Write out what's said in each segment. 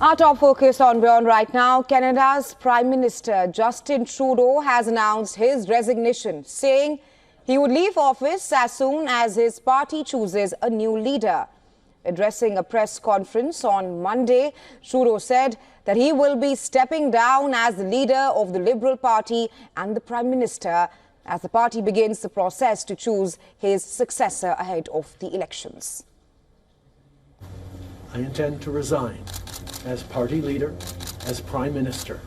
Our top focus on WION right now, Canada's Prime Minister Justin Trudeau has announced his resignation, saying he would leave office as soon as his party chooses a new leader. Addressing a press conference on Monday, Trudeau said that he will be stepping down as the leader of the Liberal Party and the Prime Minister as the party begins the process to choose his successor ahead of the elections. I intend to resign as party leader, as Prime Minister,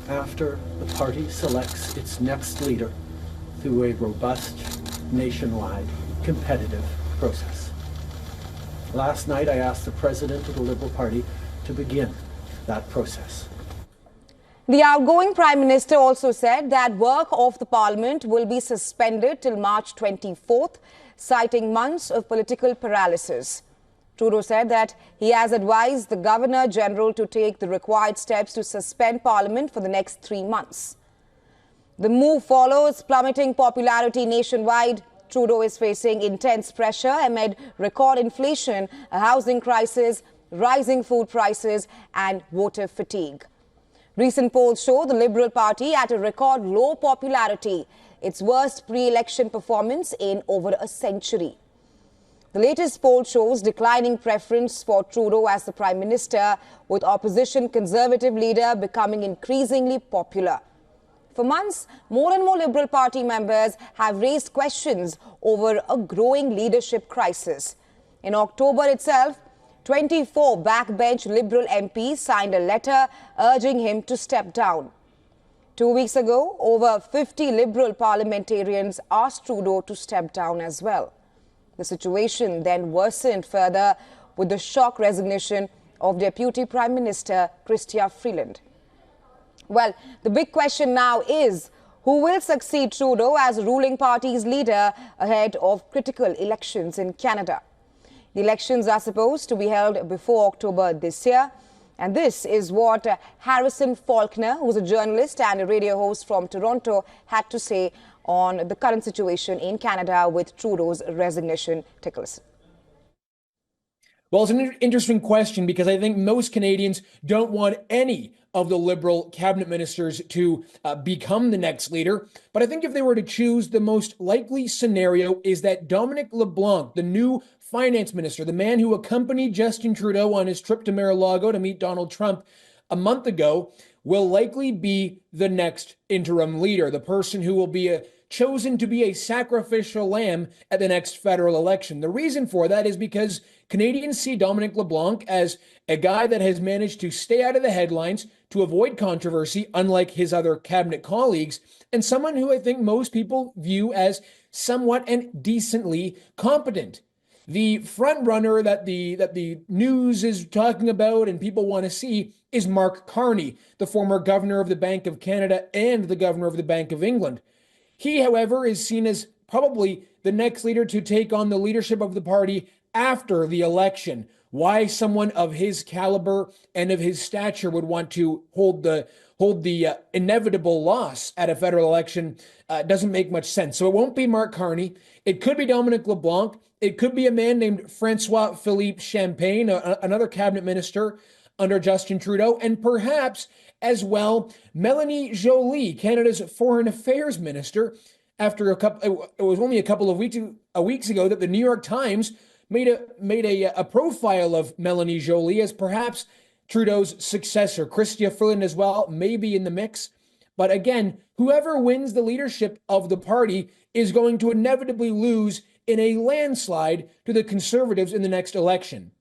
after the party selects its next leader through a robust, nationwide, competitive process. Last night, I asked the President of the Liberal Party to begin that process. The outgoing Prime Minister also said that work of the Parliament will be suspended till March 24th, citing months of political paralysis. Trudeau said that he has advised the Governor-General to take the required steps to suspend Parliament for the next 3 months. The move follows plummeting popularity nationwide. Trudeau is facing intense pressure amid record inflation, a housing crisis, rising food prices and voter fatigue. Recent polls show the Liberal Party at a record low popularity, its worst pre-election performance in over a century. The latest poll shows declining preference for Trudeau as the Prime Minister, with opposition Conservative leader becoming increasingly popular. For months, more and more Liberal Party members have raised questions over a growing leadership crisis. In October itself, 24 backbench Liberal MPs signed a letter urging him to step down. 2 weeks ago, over 50 Liberal parliamentarians asked Trudeau to step down as well. The situation then worsened further with the shock resignation of Deputy Prime Minister Chrystia Freeland. Well, the big question now is who will succeed Trudeau as ruling party's leader ahead of critical elections in Canada. The elections are supposed to be held before October this year. And this is what Harrison Faulkner, who's a journalist and a radio host from Toronto, had to say on the current situation in Canada with Trudeau's resignation. Take a listen. Well, it's an interesting question because I think most Canadians don't want any of the Liberal cabinet ministers to become the next leader. But I think if they were to choose, the most likely scenario is that Dominic LeBlanc, the new finance minister, the man who accompanied Justin Trudeau on his trip to Mar-a-Lago to meet Donald Trump a month ago, will likely be the next interim leader, the person who will be chosen to be a sacrificial lamb at the next federal election. The reason for that is because Canadians see Dominic LeBlanc as a guy that has managed to stay out of the headlines, to avoid controversy, unlike his other cabinet colleagues, and someone who I think most people view as somewhat and decently competent. The front runner that the news is talking about and people want to see is Mark Carney, the former governor of the Bank of Canada and the governor of the Bank of England. He, however, is seen as probably the next leader to take on the leadership of the party after the election. Why someone of his caliber and of his stature would want to hold the inevitable loss at a federal election doesn't make much sense. So it won't be Mark Carney. It could be Dominic LeBlanc. It could be a man named Francois-Philippe Champagne, another cabinet minister under Justin Trudeau, and perhaps as well Mélanie Joly, Canada's foreign affairs minister. After it was only a couple of weeks ago that the New York Times made a profile of Mélanie Joly as perhaps Trudeau's successor. Chrystia Freeland as well may be in the mix. But again, whoever wins the leadership of the party is going to inevitably lose in a landslide to the Conservatives in the next election.